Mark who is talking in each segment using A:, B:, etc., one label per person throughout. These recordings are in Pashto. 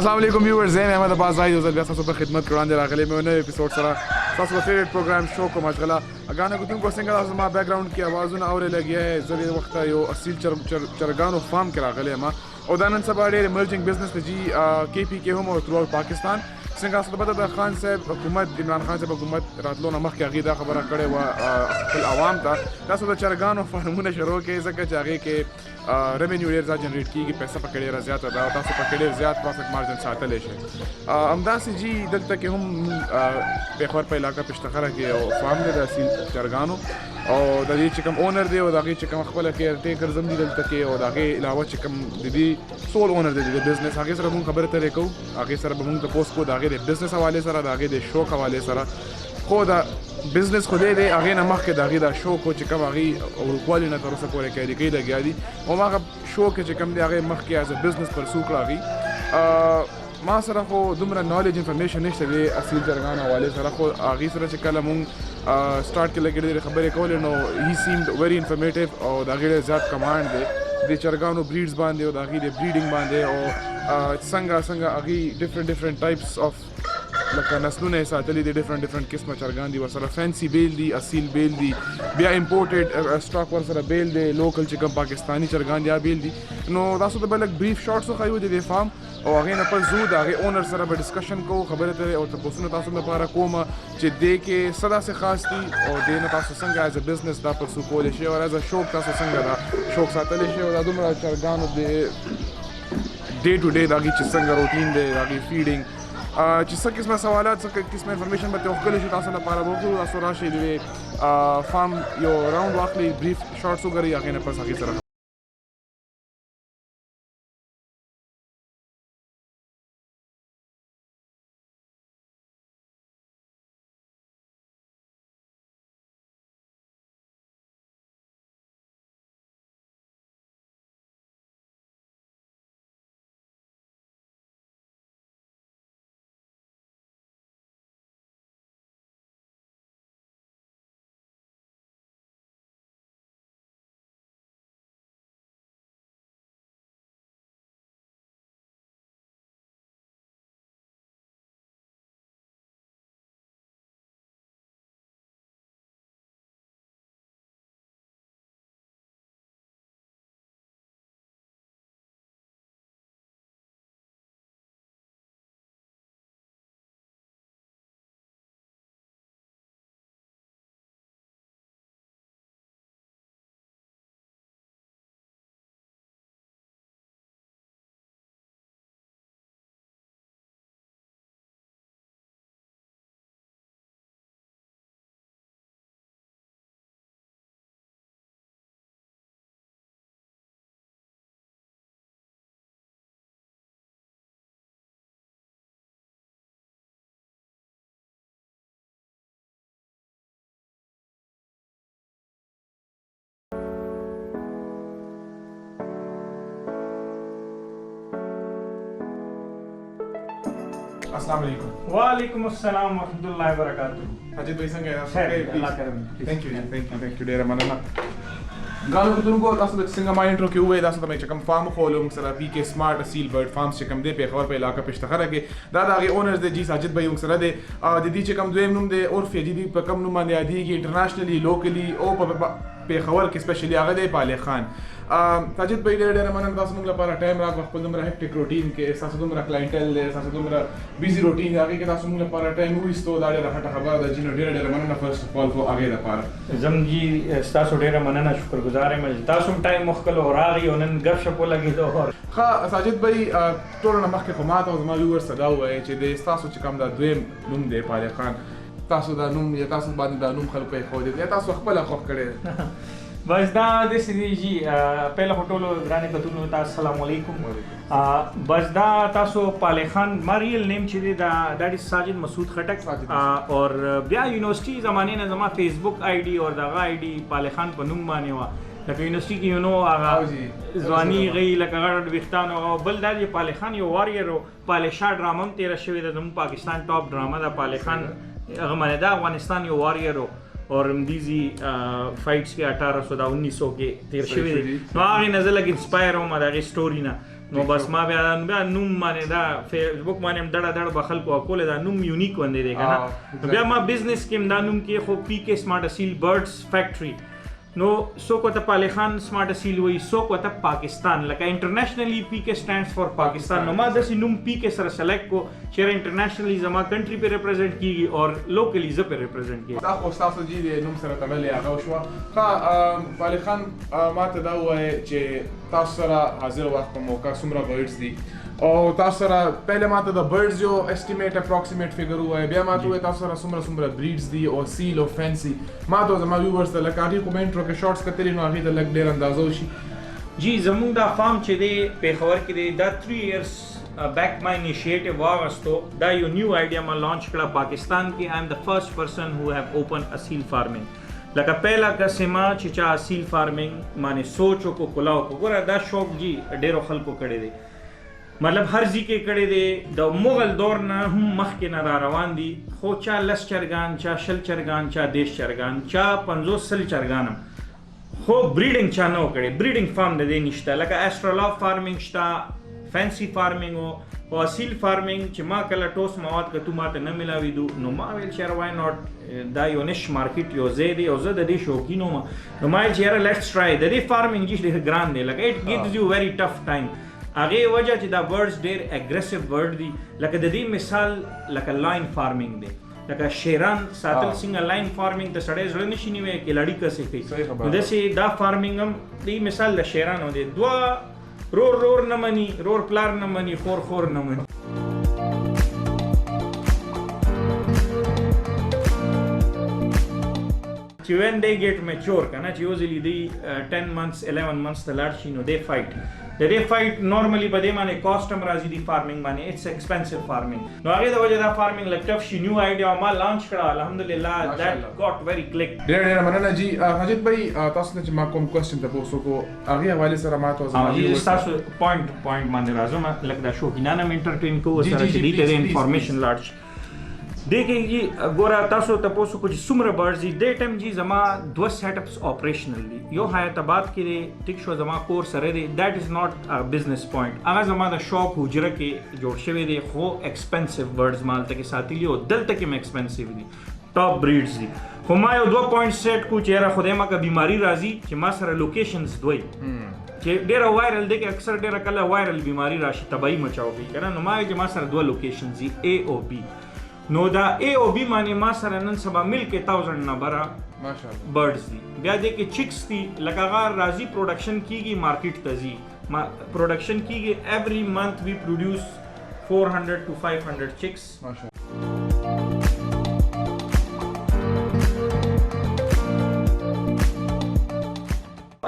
A: السلام علیکم ویورز، زه احمد عباس زاهد یو ځل بیا ستاسو په خدمت کې وړاندې راغلی مې نوی اپیسوډ سره ستاسو د فیوریټ پروګرام شو کوم مشغله اګانه کوتونکو څنګه تاسو ما بیک ګراوند کې اوازونه اورې لګیا یې. زه د وخته یو اصیل چرګانو فارم کې راغلی یم او دا نن سبا ډېر ایمرجنګ بزنس دی جی کې پی کې هم او تھرو آوټ پاکستان. څنګه تاسو ته پته ده خان صاحب حکومت عمران خان صاحب حکومت راتلو نه مخکې هغې دا خبره کړې وه خپل عوام ته تاسو د چرګانو فارمونه شروع کړئ ځکه چې هغې کې ریونیو ډېر زیات جنریټ کېږي، پیسه پکې ډېره زیاته ده او تاسو پکې ډېر زیات پروفیټ مارجن ساتلی شئ. همداسې جي دلته کې هم پېښور په علاقه پشتخره کې یو فارم دی د اصیل چرګانو او د دې چې کوم اونر دی او د هغې چې کوم خپله کیر ټیکرز هم دي دلته کې او د هغې علاوه چې کوم د دې سول اونر دی د بزنس هغې سره مونږ خبرې اترې کوو. هغې سره به مونږ تپوس کوو د هغې د بزنس حوالې سره، د هغې د شوق حوالې سره. خو د بزنس خو دی هغې نه مخکې د هغې دا شوق و چې کوم هغې وړوکوالي نه تر اوسه پورې قیدي لګیا دي او هماغه شوق چې کوم دی هغې مخکې ایز ا بزنس پرسو کړه هغې. ما سره خو دومره نالج انفارمیشن نشته دی اصیل چرګانو حوالې سره، خو هغې سره چې کله مونږ سټارټ کې لږ ډېرې خبرې کولې نو هی سیمډ ویری انفارمیټیو او د هغې ډېر زیات کمانډ دی د چرګانو بریډز باندې او د هغې د بریډینګ باندې او څنګه هغې ډفرنٹ ټایپس اف لکه نسلونه یې ساتلي دي، ډفرنٹ قسمه چرګان دي ورسره، فینسي بیل دي، اصیل بیل دي، بیا امپورټډ سټاک ورسره بیل دی، لوکل چې کوم پاکستاني چرګان دي بیل دي. نو تاسو ته به لږ بریف شارټس وښیو د دې فارم او هغې نه پس ځو د هغې اونر سره به ډسکشن کوو، خبرې اترې او تپوسونه تاسو لپاره کومه چې دې کې څه داسې خاص دي او دې نه تاسو څنګه ایز ا بزنس دا پرسو کولی شئ او ایز ا شوق تاسو څنګه دا شوق ساتلی شئ او دا دومره چرګانو د ډے ټو ډے د هغې چې څنګه روټین دی د هغې فیډینګ چې څه قسمه سوالات څه قسمه انفارمیشن به ترې وښکلی شي تاسو لپاره به وکړو. تاسو راشئ د فارم یو راوند واخلئ، بریف شارټس وګورئ، هغې نه پس هغې سره السلام علیکم.
B: وعلیکم السلام ورحمۃ اللہ وبرکاتہ.
A: اجit بھائی څنګه یاست؟
B: خیر الله کرم.
A: تھینک یو ډېره مننه. ګرانو کتونکو تاسو ته څنګه ما انټرو کې ووایي تاسو ته مې چې کوم فارم وښولو موږ سره پی کې سمارټ اصیل برډ فارمز چې کوم دی پېښور په علاقه پشتخره کې دا د هغې اونرز دی جي ساجد بھائی موږ سره دی. د دې چې کوم دویم نوم دی عرف یې جدي په کوم نوم باندې یادېږي انټرنیشنلي لوکلي او په پېښور کې سپیشلي هغه دی پالې خان. ساجد بھائی ډېره مننه تاسو موږ لپاره ټایم راکړو خپل دومره هیکټیک روټین کې ستاسو دومره کلاینټل دی ستاسو دومره بیزي روټین دی هغې کې تاسو موږ لپاره ټایم وویستو دا ډېره ښه خبره ده جي نو ډېره مننه فرسټ اف آل خو هغې لپاره.
B: زم جي ستاسو ډېره مننه شکرګزار یم چې تاسو هم ټایم وښکلو او راغی او نن ګپ شپ ولګېدو.
A: ښه ساجد بھائی ټولو نه مخکې خو ما ته او زما ویورز ته دا ووایئ چې د ستاسو چې کوم دا دویم نوم دی پالې خان تاسو دا نوم یا تاسو باندې دا نوم خلکو ایښودی یا تاسو خپله خوښ کړی؟
B: بس دا داسې دی جي پهله خو ټولو ګرانې کتونکو ته السلام علیکم. بس دا تاسو پالې خان ما ریل نیم چې دی دا ډز ساجد مسعود خټک اور بیا یونیورسټي زمانې نه زما فیسبوک آی ډي اور دغه آی ډي پالې خان په نوم باندې وه لکه یونیورسټي کې یو نو هغه ځواني غي لکه غټ ویښتان او بل دا دی پالې خان یو واریر او پالې شاه ډرامه هم تېره شوې ده زموږ پاکستان ټاپ ډرامه ده پالې خان هغه باندې دا افغانستان یو واریر اور مدیزی فائٹس کے 1819 کے تیر شوی دی نو هغې نه زه لږ انسپایر وم د هغې سټوري نه نو بس ما بیا نوم باندې دا فیسبوک باندې دړه بخل کو کول دا نوم یونیک وندې دی کنه بیا ما بزنس کې دا نوم کې خو پی کې سمارټ اصیل برډز فیکټری نو سو کو ته پاله خان سمارټ اصیل وای سو کو ته پاکستان لکه انټرنیشنلی پی کې سټینډز فار پاکستان نو ما د نوم پی کې سره سلیکټ کو چې انټرنیشنلی زما کنټری په ریپرزینټ کیږي او لوکلی ز په ریپرزینټ کیږي
A: دا خو تاسو جی د نوم سره تړلې هغه شو ها پاله خان ما ته دا وای چې تاسو سره حاضر وخت په موقع سمره برډز دي او تاسو سره پہله ماته د برډز یو اسټیمیټ اپروکسیمیټ فګر وای بیا ماته وای تاسو سره سمره بریډز دي او سیل او فینسي ماته زما ویورز ته لکه هغه کومنټ ورکه شارټس کتلی نو هغه د لګ ډیر اندازو شي
B: جی زموږ دا فارم چې دی په خبر کې دی دا 3 years back my initiative واغستو دا یو نیو آیډیا ما لانچ کړه پاکستان کې I am the first person who have opened اصیل فارمینګ لکه پہلا قسمه چې چا اصیل فارمینګ باندې سوچ کو کلاو کو ګوره دا شوق جی ډیرو خلکو کړي دی مطلب هر ځای کې کړي دی د مغل دور نه هم مخکې نه را روان دي خو چا لس چرګان چا شل چرګان چا دیش چرګان چا 50 سل چرګان خو بریډینګ چا نه کړي بریډینګ فارم د دې نشته لکه استرالوف فارمینګ شته فینسی فارمینګ او اصیل فارمینګ چې ما کله ټوس مواد کته ماته نه ملاوي دو نو ما ویل شر وای ناٹ دا یو نش مارکیټ یو زیدي او زه د دې شوقینو نو ما چې لیټس ټرای د دې فارمینګ چې ګران دی لکه اټ ګیوز یو ویری ټف ټایم هغه وجه چې دا برډز ډیر اګریسیو برډ دي لکه د دې مثال لکه لاین فارمینګ دی لکه شیران ساتل څنګه لاین فارمینګ د سړی زړه نشي نیوي کې لړی کسې کوي نو داسې دا فارمینګ هم دې مثال د شیرانو دی دوا رور نه مني رور پلار نه مني خور نه مني چې when they get mature کنه چې usually دی 10 months 11 months ته لاړ شي نو they fight د دې فایټ نورمالي په دې باندې کاست هم راځي دی فارمینګ باندې اټس ایکسپنسیو فارمینګ نو هغه د وجه دا فارمینګ لک ټف شي نیو آیډیا ما لانچ کړه الحمدلله دیٹ ګاٹ ویری کلیک
A: ډېر مننه جی ماجد بھائی تاسو ته چې ما کوم کوېسچن ته پوښتنه کو هغه حواله سره ما تاسو
B: باندې تاسو پوینټ باندې راځم لکه دا شو کینانه انټرټین کو سره چې دې ته انفارمیشن لاړ دیکھیں جی ګوره تاسو تاسو کو چې څومره برډز دي د ټیم جی زما دوه سیټ اپس اپریشنل دي یو حیات آباد کې دی ټیک شو زما کور سره دی دیٹ از ناٹ ا بزنس پوینټ هغه زما د شاپ حجره کې جوړ شوی دی خو ایکسپنسیو برډز مالته کې ساتلی او دلته کې ایکسپنسیو دي ټاپ بریډز دي خو ما یو دوه پوینټ سیټ کو چې را خدای ما کا بیماری راځي چې ما سره لوکیشنز دوی چې ډیره وایرل دی کې اکثر ډیره کله وایرل بیماری راشي تباہی مچاو کوي کنه نو ما چې ما سره دوه لوکیشنز دي A او B نو دا A او B باندې ما سره نن سبا مل کې 1000 نمبره ماشاءالله برډز دي بیا دې کې چیکس دي لکه هغه راځي پروډکشن کیږي مارکیټ ته ځي ما پروډکشن کیږي ایوری منث وی پروډوس 400 to 500 چیکس ماشاءالله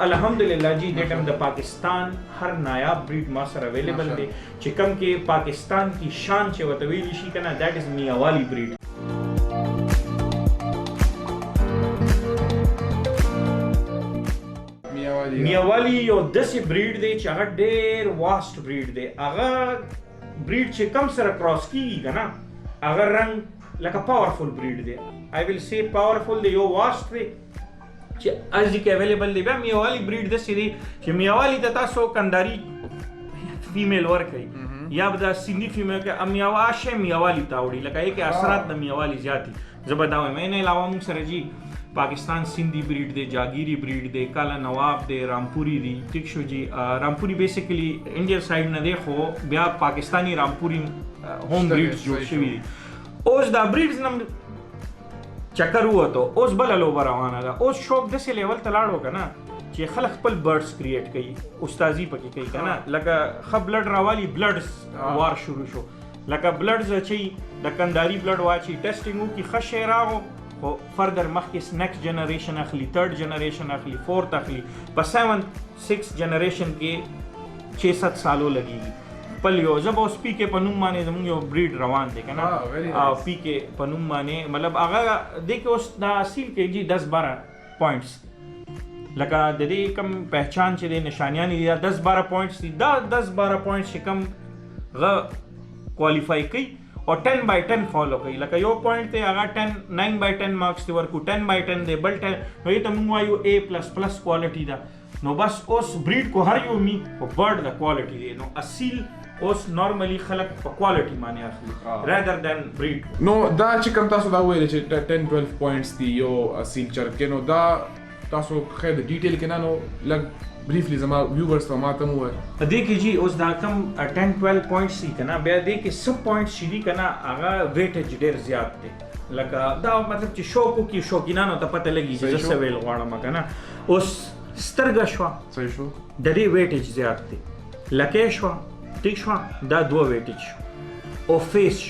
B: الحمدللہ جی د ټیم د پاکستان هر نایاب بریډ ما سره اویلیبل دی چې کوم کې پاکستان کی شان چې وته ویل شي کنه دیٹ از میاوالی بریډ میاوالی یو داسې بریډ دی چې هغه ډیر واسټ بریډ دی هغه بریډ چې کم سره کراس کیږي کنه هغه رنگ لکه پاورفل بریډ دی آی ویل سی پاورفل دی یو واسټ دی چې از کې اویلیبل دی بیا میاوالی بریډ د سری چې میاوالی د تاسو کنداری فیمیل ور کوي یا د سندي فیمیل کې میاواشه میاوالی تاوړي لکه یې کې اثرات د میاوالی زیاتی زبرداوي مې نه علاوه موږ سره جی پاکستان سندھی بریډ دی جاگیری بریډ دی کالا نواب دی رامپوری دی ټیک شو جی رامپوری بیسیکلی انډیا سایډ نه دی خو بیا پاکستانی رامپوری هوم بریډز جوړ شوی دي اوس دا بریډز نم چکر وته اوس بل لوبه روانه ده اوس شوق د څه لیول ته لاړو کنه چې خلک خپل برډز کریټ کوي استادی پکې کوي کنه لکه خ بلډ راوالی بلډز وار شروع شو لکه بلډز چې د کنداری بلډ واچي ټیسټینګو کی خشه راغو خو فردر مخکې نیکسٹ جنریشن اخلي تھرد جنریشن اخلي فورث اخلي په 7 6 جنریشن کې 6-7 سالو لګي پل یو زب اوس پی کې پنوم باندې زموږ یو بریډ روان دی کنه او پی کې پنوم باندې مطلب هغه د کې اوس دا اصل کې جی 10-12 پوینټس لکه د دې کم پہچان چې د نشانیان دي 10-12 پوینټس دي دا 10-12 پوینټس چې کم غ کوالیفای کوي او 10/10 فالو کوي لکه یو پوینټ ته هغه 9/10 مارکس دی ورکو 10/10 دی بل 10 نو ته موږ وایو A++ کوالټي دا نو بس اوس بریډ کو هر یو می په برډ د کوالټي دی نو اصیل اوس نارملی خلک په کوالټي باندې اخلي رادر دین بریډ
A: نو دا چې کوم تاسو دا ویل چې 10-12 پوینټس دی یو اصیل چرګ کې نو دا تاسو خیر د ډیټیل کې نه نو لګ briefly زما viewers ته ماته مو
B: دې کې جی اوس دا کم 10-12 پوینټس دي کنه بیا دې کې سب پوینټس شې دي کنه هغه ویټیج ډېر زیات دی لکه دا مطلب چې شوکو کې شوکینانو ته پته لګي چې څه ویل غواړم کنه اوس سترګه شو
A: صحیح شو
B: د دې ویټیج زیات دی لکه شو ټیک شو دا 2 ویټیج شو او فیس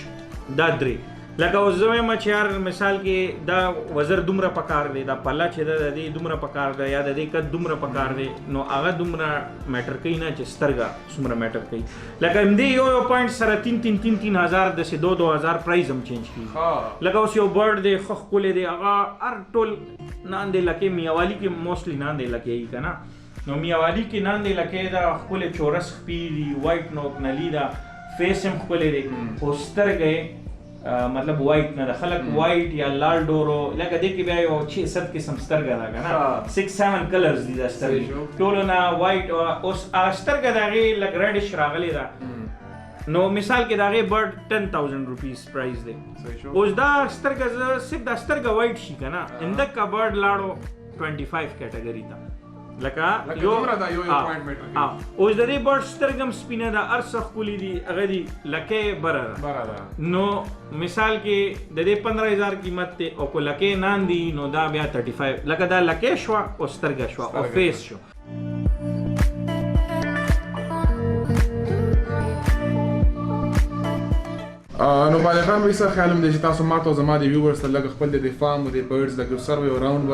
B: دا 3 لکه اوس زمې مچیار مثال کې دا وزر دومره پکار دی دا پله چې د دې دومره پکار دی یا د دې قد دومره پکار دی نو هغه دومره میټر کوي نه چې سترګه څومره میټر کوي لکه همدې یو پوینټ سره 3,000 داسې 2,000 پرایز هم چینج کېږي لکه اوس یو برډ دی ښه ښکلی دی هغه هر ټول ناندې لکې میاوالي کې موسټلی ناندې لکې وي که نه نو میاوالي کې ناندې لکې دا ښکلی چورس خپې دي وایټ نوک نلي ده فیس هم ښکلی دی خو سترګه مطلب وایټ نه د خلک وایټ یا لال ډورو لکه دې کې بیا یو 6-7 قسم سترګه ده که نه 6-7 کلرز دي دا سترګې ټولو نه وایټ اوس سترګه د هغې لږ ریډش راغلی ده نو مثال کې د هغې برډ 10,000 روپیز پرایز دی اوس دا سترګه زه صرف دا سترګه وایټ شي که نه اندکه برډ لاړو 25 کیټګري ته لکه یو اوس د دې برډ سترګم سپینه ده هر څه ښکلي دي هغه دي لکې بره ده نو مثال کې د دې 15,000 قیمت دی او که لکې نان دي نو دا بیا 35 لکه دا لکې شوه او سترګه شوه او فیس شو
A: نو بالغ خان وایي څه خیال هم دی چې تاسو ماته او زما د ویورز ته لږ خپل د فارم او د برډز لږ سروې او راوند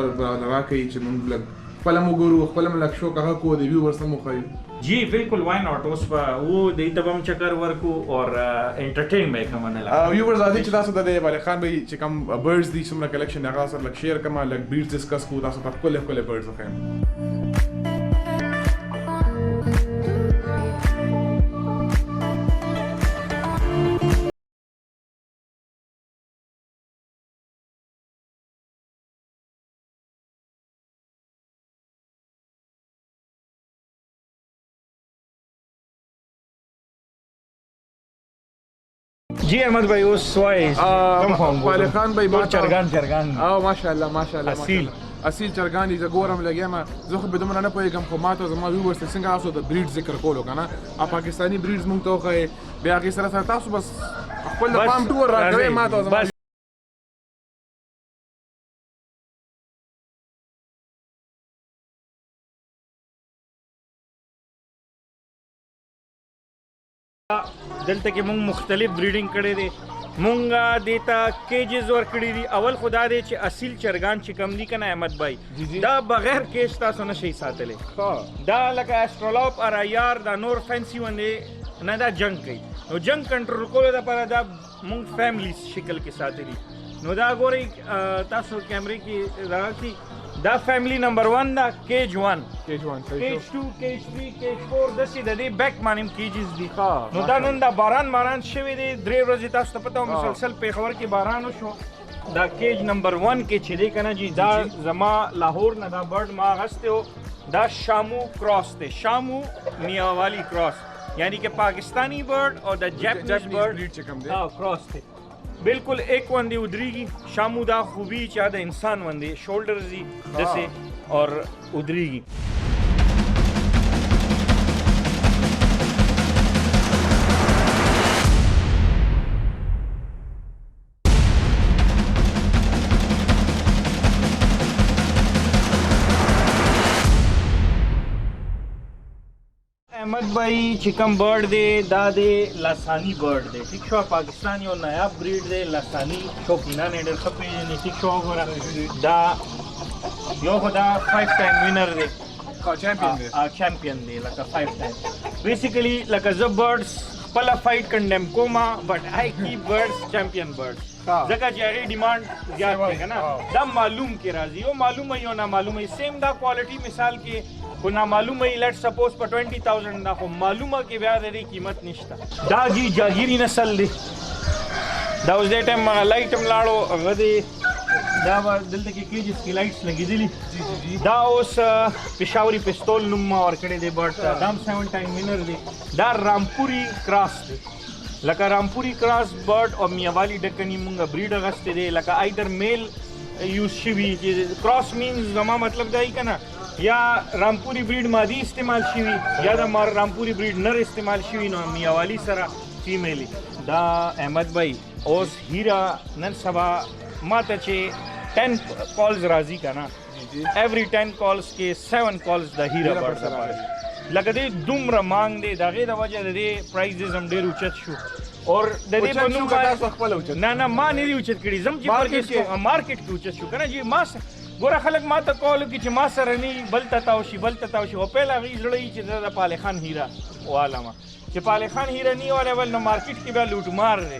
A: راکوي چې موږ لږ خپل هم وګورو خپل هم لږ شوق هغه کوو د ویورز ته مو ښیو
B: جی بالکل وائی ناٹ اوس به و دې ته به هم چکر ورکو اور انټرټین به یې کومه نه لګو
A: ویورز راځي چې تاسو د بالغ خان وایي چې کوم برډز دي څومره کلیکشن هغه سره لږ شیر کړم لږ بریډز ډسکس کوو تاسو ته ښکلې ښکلې برډز وښیم
B: جی احمد بھائی اوس وای کم خام
A: بالغ خان بھائی
B: چرګان
A: او ماشاءالله اصیل چرګان دي زه ګورم لګیم زه خو به دومره نه پوهېږم خو ما ته زما ویورز ته څنګه تاسو د بریډ ذکر کولو که نه پاکستاني بریډز مونږ ته وښیې بیا هغې سره تاسو بس خپل د پام ټور راکوئ ما ته زما
B: دلته کې مونږ مختلف بریډینګ کړی دی مونږ دیتا کیجز ورکړي دي اول خدا دی چې اصیل چرګان چې کم دي که نه احمد بھائی دا بغیر کیج تاسو نه شئ ساتلی دا لکه اسټرالوپ ارایار دا نور فینسي ونې نه دا جنګ کوي نو جنګ کنټرول کولو دپاره دا مونږ فیملی شکل کې ساتلي نو دا ګورئ تاسو کیمرې کې دغه کړي دا فیملی نمبر 1 دا کیج 1 کیج 2 کیج 3 کیج 4 داسې د دې بیک باندې کیجز دي نو دا نن دا باران شوی دی 3 ورځې تاسو ته پته مسلسل پېښور کې باران وشو دا کیج نمبر 1 کې چې دی که نه جی دا زما لاهور نه دا برډ ما اخیستی و دا شامو کراس دی شامو میاوالی کراس یعنی کہ پاکستانی برڈ اور دا جیپنیز برڈ کراس دی بالکل ایک وندی ادریگی شامو دا خوبی چاہ دا انسان وندی شولڈرز دی جیسے اور ادریگی احمد بھائی چکم برڈ دے دا دے لاسانی برڈ دے ٹھیک شو پاکستان یو نایاب بریڈ دے لاسانی شوقینان ډېر ښه پېژني ٹھیک شو وګوره دا یو خو دا 5 ټایم وینر دی چیمپئن دی لکه 5 ټایم بیسیکلی لکه زه برډز خپله فایټ کنډم کومه بټ آی کیپ برډز چیمپئن برډز ځکه چې هغې ډیمانډ زیات دی که نه دا معلوم کې راځي یو معلومه یو نامعلومه سیم دا کوالټي مثال کې خو نامعلومه یې لیټ سپوز په 20,000 دا خو معلومه کې بیا د دې قیمت نشته دا جی جاګیري نسل دی دا اوس دې ټایم هغه لایټ هم لاړو هغه دی دا دلته کې کیجز کې لایټس لګېدلي دا اوس پېښوري پستول نوم ما ورکړی دی برډ ته دا هم 7 ټایم وینر دی دا رامپوري کراس دی لکه رامپوري کراس برډ او میاوالی ډکنی مونږه بریډ اغستې دی لکه آیدر میل یوز شوي چې کراس مینز زما مطلب دا یي که نه یا رامپوري بریډ مادي استعمال شوي یا د رامپوري بریډ نر استعمال شوي نو میاوالی سره فیمیلی دا احمد بھائی اوس هیرا نن سبا ماته چې 10 کالز راځي که نه ایوری 10 کالز کې 7 کالز د هیرا برډ لپاره لکه دې دومره مانګ دی د هغې د وجه د دې پرایزز هم ډېر اوچت شو اور د دې په نوم نه ما نه دي اوچت کړي زم چې مارکیټ کې اوچت شو که نه چې ما ګوره خلک ما ته کال وکړي چې ما سره نه بل ته تاو شي بل ته تاو شي او پهله هغې زړه وي چې زه د پالې خان هیرا والا ما چې پالې خان هیرا نه والا بل نو مارکیټ کې بیا لوټمار دی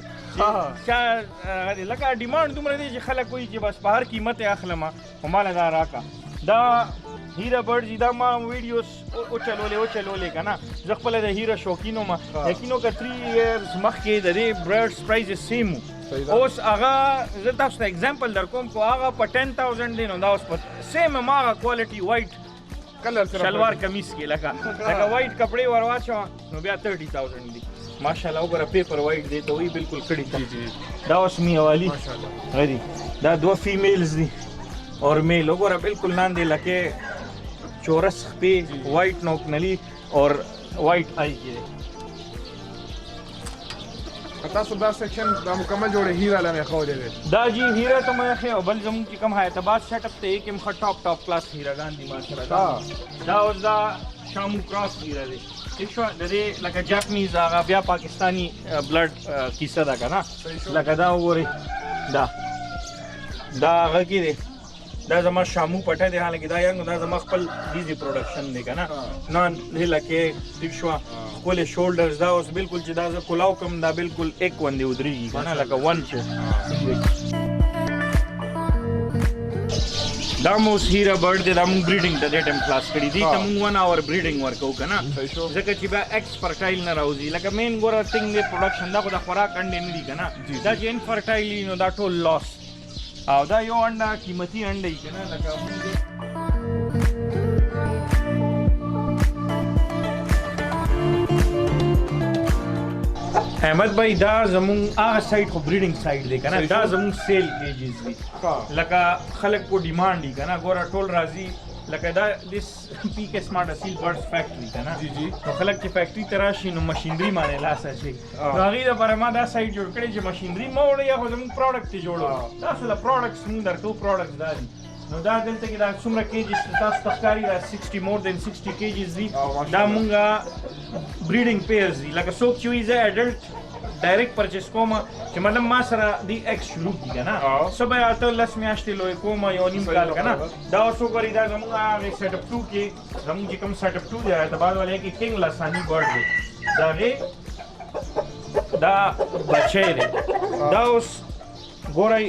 B: لکه ډیمانډ دومره دی چې خلک وایي چې بس په هر قیمت یې اخلم خو ماله دا راکړه دا هیرا برډ دا ما ویډیوز وچلولې که نه زه خپله د هیرا شوقین وم یقینو که 3 ایئرز مخکې د دې برډز پرایز سیم و اوس هغه زه تاسو ته اگزامپل در کوم خو هغه په 10,000 دی نو دا اوس په سیم هماغه کوالټي وایټ شلوار کمیز کې لکه وایټ کپړې ور واچوه نو بیا 30,000 دی ماشاءالله وګوره پیپر وایټ دی ته وایي بالکل کړي دا اوس میاوالی غدي دا 2 فیمیلز دي اور میل وګوره بالکل لاندې لکه چورس خپې وایټ نوک نلی اور وایټ آئی کې
A: تاسو دا سیکشن دا مکمل جوړه هیرا لمه خو دی
B: دا جی هیرا ته مې خو بل زمون کې کم حیاتباد سیټ اپ ته کې مخ ټاپ کلاس هیرا ګاندی ماشاءالله دا اوس دا شامو کراس هیرا دی ٹھیک شو د دې لکه جاپنیز هغه بیا پاکستانی بلډ کیسه ده کنه لکه دا وګورئ دا هغه کې دی دا زما شامو پټه دی حالانکه دا ینګ دا زما خپل بیزی پروډکشن دی کنه نان لکه ٹھیک شو کولې شولډرز دا اوس بالکل چې دا زه کولاو کوم دا بالکل ایک وندې ودرېږي کنه لکه ون چې دا مو اوس هیرا برډ دی دا مونږ بریډینګ ته دې ټایم خلاص کړي دي ته مونږ 1 اور بریډینګ ورکوو که نه ځکه چې بیا ایکسپرټایل نه راوځي لکه مین ګوره ټینګ دی پروډکشن دا خو د خوراک انډې نه دي که نه دا چې انفرټایل وي نو دا ټول لاس او دا یو انډه قیمتي انډه وي که نه لکه احمد بھائی دا زمون هغه سایت خو بریډینګ سایت دی کنه دا زمون سیل کیجز دي لکه خلک کو ډیمانډ دي کنه ګوره ټول راځي لکه دا دیس پی کې سمارټ اصیل برډز فیکټری کنه نو خلک چې فیکټری ته راشي نو ماشینری باندې لاس اچي نو هغې دپاره ما دا سایت جوړ کړی چې ماشینری مه وړئ یا خو زموږ پروډکټ یې جوړو تاسو له پروډکټس مونږ درکوو پروډکټس دا دي نو دا دلته کې دا څومره کیجز تاسو ته ښکاري دا 60 مور دین 60 کیجز دي دا مونږه بریډینګ پیرز دي لکه څوک چې وایي زه اډلټ ډایرکټ پرچیز کوم چې مطلب ما سره دی ایکس شروع کی کنه سو به اته لس میاشتې لوی کوم یو نیم کال کنه دا اوسو غری دا زموږ هغه سیټ اپ 2 کې زموږ چې کوم سیټ اپ 2 دی دا بعد ولې کې کینګ لاسانی برډ دی دا بچی دی دا اوس ګورئ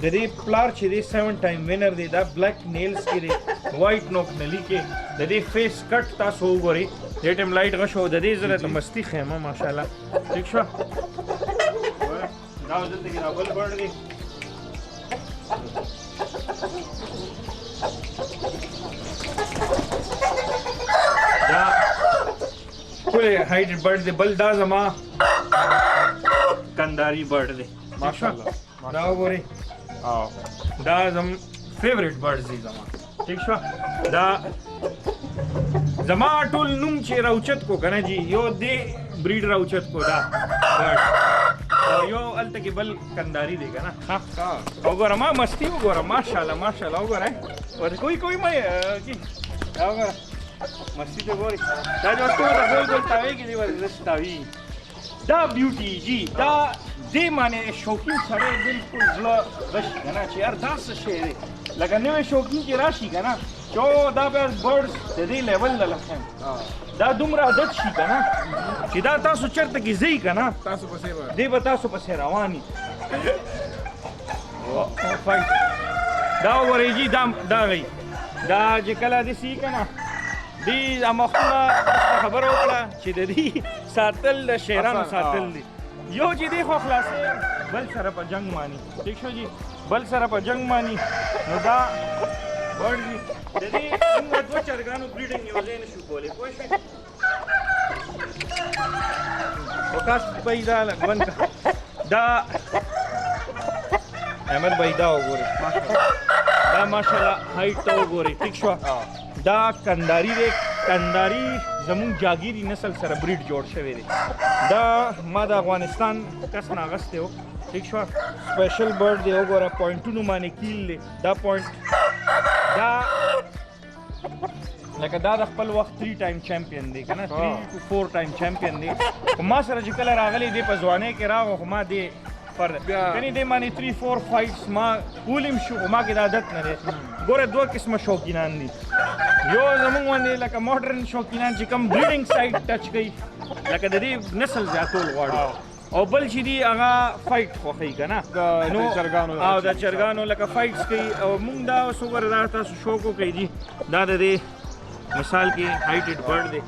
B: د دې پلار چې دی 7 ټایم وینر دی دا بلیک نیلز کې دی وایټ نوک نلی کې د دې فیس کټ تاسو وګورئ دې ټایم لایټ غشو د دې زره ته مستی خیمه ماشاءالله ٹھیک شو دا دلته کې دا بل برډ دی دا ټولې هایډ برډ دی بل دا زما کنداري برډ دی ماشاءالله دا وګورئ دا زم فیوریټ برډز دي زما ٹھیک شو دا زما ټول نوم چې راوچت کو کنه جی یو دې بریډ راوچت کو دا برډ یو الته کې بل کنداري دی کنه او ګوره ما مستی وګوره ماشاءالله وګوره ور کوئی مې کی وګوره مستی ته ګوري دا جو ټول ګول تاوي کې دی ورستاوي دا بیوټي جی دا دې معنی شوقین سره بالکل زړه غش کنه چې یار دا څه شی دی لکه نوې شوقین چې راشي کنه چې دا به برډز د دې لیول نه لخم دا دومره عادت شي کنه چې دا تاسو چرته کې ځئ کنه
A: تاسو پسې
B: دې به تاسو پسې رواني دا وګورئ جی دا غي دا چې کله دې سي کنه دې مخونه خبره وکړه چې د دې ساتل د شیرانو ساتل دي یو چې دی خو خلاصې بل سره په جنگ مانی ٹھیک شو جی بل سره په جنگ مانی نو دا برډ دي د دې موږ دوه چرګانو بریډینګ یو ځای نشو کولی پوه شوې وکاس پیدا لګون دا احمد بھائی دا وګورئ دا ماشاءالله هایټ ته وګورئ ٹھیک شو دا کنداری دی کنداری زمون جاگیری نسل سره بریډ جوړ شوی دی دا ما د افغانستان کس نه اغستی و ٹھیک شو سپیشل برډ دی وګوره پوینټونو باندې کیل دی دا پوینټ دا لکه دا د خپل وخت 3 ټایم چمپیون دی کنه 3 to 4 ټایم چمپیون دی ما سره چې کله راغلی دی په ځوانۍ کې راغو خو ما دی پر کني دی باندې 3-4 فایټس ما کولم شو ما کې د عادت نه دی ګوره دوه قسمه شوقینان دي یو زمونږ باندې لکه ماډرن شوقینان چې کوم بریډینګ سایډ ټچ کوي لکه د دې نسل زیاتول غواړي او بل چې دی هغه فایټ خوښوي که نه او د چرګانو لکه فایټس کوي او مونږ دا اوس وګوره دا تاسو شوق وکړئ دي دا د دې مثال کې هایټډ برډ دی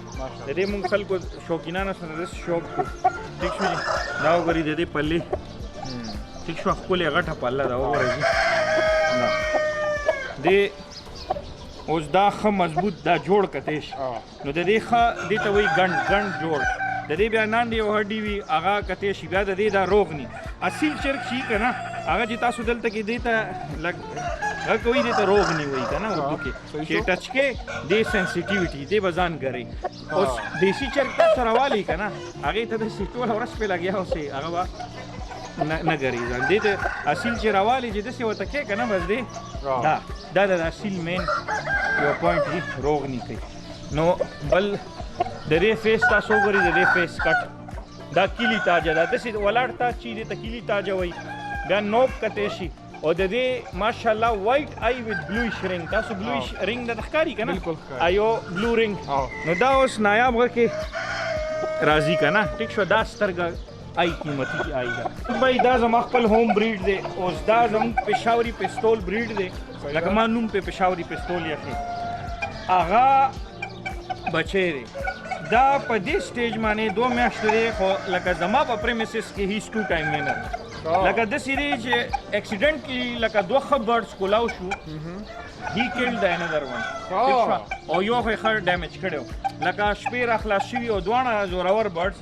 B: د دې مونږ خلکو شوقینانو سره داسې شوق کړو ټیک شو دا وګورئ د دې پلې ٹھیک شو ښکلې غټه پله ده وګورئ دې اوس دا ښه مضبوط دا جوړ کتی شي نو د دې ښه دې ته وایي ګنډ جوړ د دې بیا ناندې او هډې وي هغه کتی شي بیا د دې دا روغ ني اصیل چرګ شي که نه هغه چې تاسو دلته کې دې ته لږ هغه کوي دې ته روغ ني وایي که نه اردو کې چې ټچ کې دې سینسیټیویټي دې به ځان ګرئ اوس دیسي چرګ تاسو راوالي که نه هغې ته داسې ټوله ورځ پرې لګیا اوسئ هغه به نه ګري ځان دې ته اصیل چې راوالي چې داسې ورته کې که نه بس دی دا د اصیل مین یو پوینټ دی روغ ني کوي نو بل د دې فیس تاسو وګورئ د دې فیس کټ دا کیلي تاجه ده داسې ولاړ تاج چې دې ته کیلي تاجه وایي بیا نوب کتی شي او د دې ماشاءالله وایټ آی وذ بلویش رنګ تاسو بلویش رنګ د ښکاري که نه ایو بلو رنګ نو دا اوس نایاب غه کې راځي که نه ټیک شو دا سترګه آی قیمتي آی ده بھائی دا زما خپل ہوم بریډ دی اوس دا زموږ پېښوري پستول بریډ دی لکه ما نوم پې پېښوري پستول یخي هغه بچی دی دا په دې سټیج باندې 2 میاشتې دی خو لکه زما په پریمیسس کې هیز 2 ټایم وینر لکه داسې دی چې اکسیډنټلی لکه 2 ښه برډس کولاو شو he killed the another one او یو خو یې ښه ډیمیج کړی و لکه شپې را خلاص شوي او دواړه زورور برډس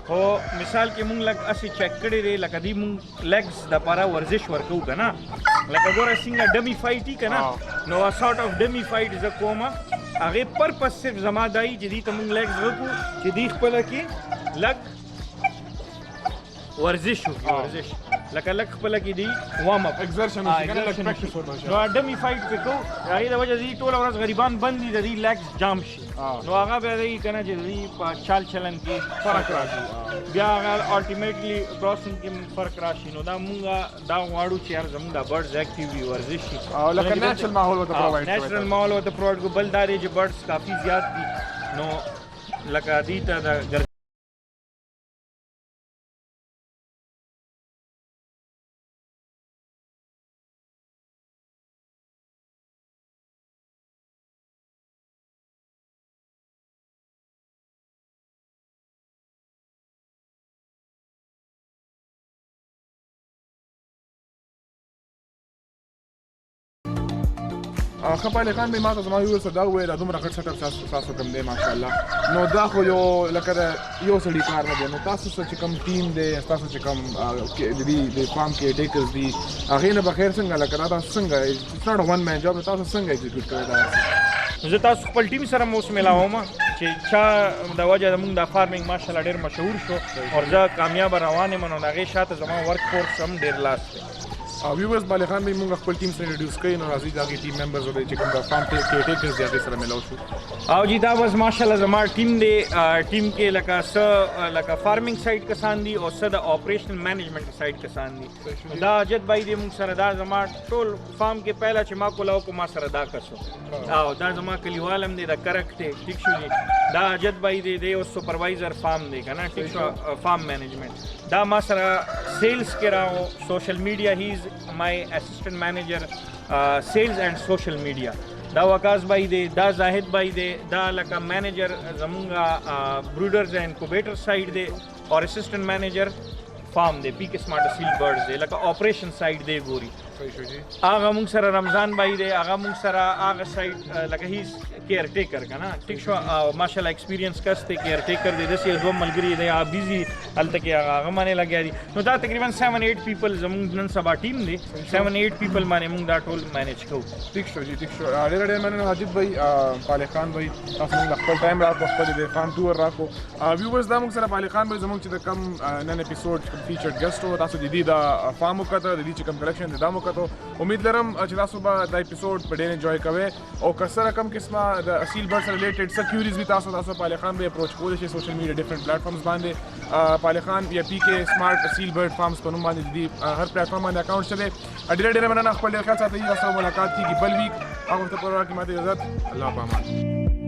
B: خو مثال کې مونږ لږ هسې چیک کړی دی لکه دوی مونږ لیګز دپاره ورزش ورکوو که نه لکه ګوره څنګه ډمي فایټ وي که نه نو سارټ آف ډمي فایټ زه کومه هغې پرپس صرف زما دا وي چې دوی ته مونږ لیګز وکړو چې دوی خپله کې لږ ورزش وکړي ورزش لکه لږ خپله کې دی وارم اپ ایگزرشن نو ډمي فایټ پې کوو هغې د وجه دوی ټوله ورځ غریبان بند دي د دوی لیګز جام شي نو هغه بیا دی که نه چې دوی په چال چلن کې فرق راشي بیا هغه الټیمیټلی کراسینګ کې فرق راشي نو دا مونږ دا غواړو چې یار زموږ دا برډز اکټیو وي ورزش شي
A: لکه نیچرل ماحول ورته پرووایډ
B: نیچرل ماحول ورته پرووایډ کړو بل دا دی چې برډز کافي زیات دي نو لکه دوی ته د
A: خپل خان به ما ته زما یو څه دا وویل دومره غټ سټ اپ تاسو کوم دی ماشاءالله نو دا خو یو لکه یو سړي کار نه دی نو تاسو چې کوم ټیم دی تاسو چې کوم د فارم کې ټیکرز دي هغې نه به خیر څنګه لکه دا تاسو څنګه اټس ناټ ون مین جاب تاسو څنګه ایگزیکیوټ کوئ دا
B: زه تاسو خپل ټیم سره مو اوس میلاوم چې چا د وجه زموږ دا فارمینګ ماشاءالله ډېر مشهور شو او زه کامیابه روان یم نو د هغې شاته زما ورک فورس هم ډېر لاس دی
A: ویورز بالغ خان به موږ خپل ټیم سره انټروډیوس کوي نو راځي دا کې ټیم ممبرز ولې چې کوم د فارم کې ټیکرز دی هغې سره میلاو شو
B: او جی دا بس ماشاءالله زما ټیم دی ټیم کې لکه څه لکه فارمینګ سایډ کسان دي او څه د آپریشنل مینجمنټ سایډ کسان دي دا اجد بھائی دی موږ سره دا زما ټول فارم کې پهله چې ما کولاو کو ما سره دا کسو او دا زما کلیوال هم دی د کرک دی ټیک شو دی دا اجد بھائی دی او سپروایزر فارم دی که نه ټیک شو فارم مینجمنٹ دا ما سره سیلز کې راو سوشل میډیا هی از مای اسسټنټ مینیجر سیلز اینڈ سوشل میډیا دا وکاس بھائی دی دا زاهد بھائی دی دا لکه مینیجر زمونږ بروډرز اینڈ انکوبیټر سایډ دی اور اسسټنټ مینیجر فارم دی پی کے سمارټ سیل برډز دی لکه آپریشن سایډ دی ګوري
A: صحیح شو جی
B: هغه مونږ سره رمضان بھائی دی هغه مونږ سره هغه سایډ لکه هیز کیر ټیکر کنه ټیک شو ماشاءالله ایکسپیرینس کس ته کیر ټیکر دی دسه دوه ملګری دی بیزی الته کې هغه باندې لګیا دي نو دا تقریبا 7-8 پیپل زمونږ نن سبا ټیم دی 7-8 پیپل باندې مونږ دا ټول مینیج کوو
A: ٹھیک شو جی ٹھیک شو ډېر ډېر مننه حاجد بھائی پالې خان بھائی تاسو موږ خپل ټایم راکو خپل د فارم ټور راکو ویورز دا موږ سره پالې خان بھائی زموږ چې د کم نن اپیسوډ فیچرډ ګیسټ و تاسو د دې دا فارم وکړه د دې چې کم کلیکشن د دا وکړو امید لرم چې تاسو به دا اپیسوډ په ډېر انجوای کوئ او که سره کم قسمه د اصیل برډ سره ریلیټډ څه کیوریز وي تاسو پالې خان بھائی اپروچ کولی شئ سوشل میډیا ډیفرنٹ پلیټفارمز باندې پالې خان یا پی کې سمارټ اصیل برډ فارمز په نوم باندې د هر پلیټفارم باندې اکاونټ چلے ډېر ډېر مننه خپل ډېر خیال ساتئ تاسو ملاقات کیږي بل ویک هغه ته پروا کې ماته اجازه الله پامان